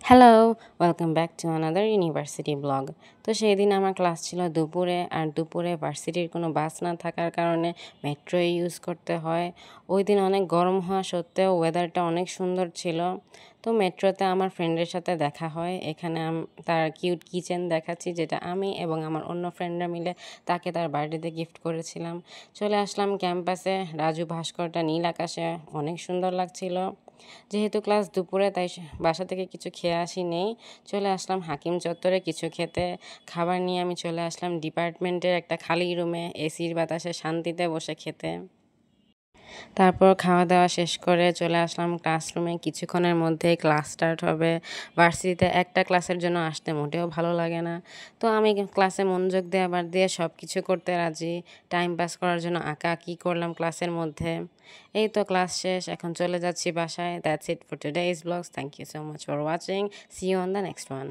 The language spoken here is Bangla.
Hello, welcome back to another university blog. তো সেই দিন আমার ক্লাস ছিল দুপুরে, আর দুপুরে ভার্সিটির কোনো বাস না থাকার কারণে মেট্রো ইউজ করতে হয়। ওই দিন অনেক গরম হওয়া সত্ত্বেও ওয়েদারটা অনেক সুন্দর ছিল। তো মেট্রোতে আমার ফ্রেন্ডের সাথে দেখা হয়। এখানে তার কিউট কিচেন দেখাচ্ছি, যেটা আমি এবং আমার অন্য ফ্রেন্ডরা মিলে তাকে তার বার্থডেতে গিফট করেছিলাম। চলে আসলাম ক্যাম্পাসে। রাজু ভাস্করটা নীল আকাশে অনেক সুন্দর লাগছিল। যেহেতু ক্লাস দুপুরে, তাই বাসা থেকে কিছু খেয়ে আসি নেই। চলে আসলাম হাকিম চত্বরে কিছু খেতে। খাবার নিয়ে আমি চলে আসলাম ডিপার্টমেন্টের একটা খালি রুমে, এসির বাতাসে শান্তিতে বসে খেতে। তারপর খাওয়া দাওয়া শেষ করে চলে আসলাম ক্লাসরুমে। কিছুক্ষণের মধ্যেই ক্লাস স্টার্ট হবে। ভার্সিটিতে একটা ক্লাসের জন্য আসতে মোটেও ভালো লাগে না। তো আমি ক্লাসে মনোযোগ দিয়ে সব কিছু করতে রাজি। টাইম পাস করার জন্য আঁকাআঁকি করলাম ক্লাসের মধ্যে। এই তো ক্লাস শেষ, এখন চলে যাচ্ছি বাসায়। That's it for today's blogs. Thank you so much for watching. See you on the next one.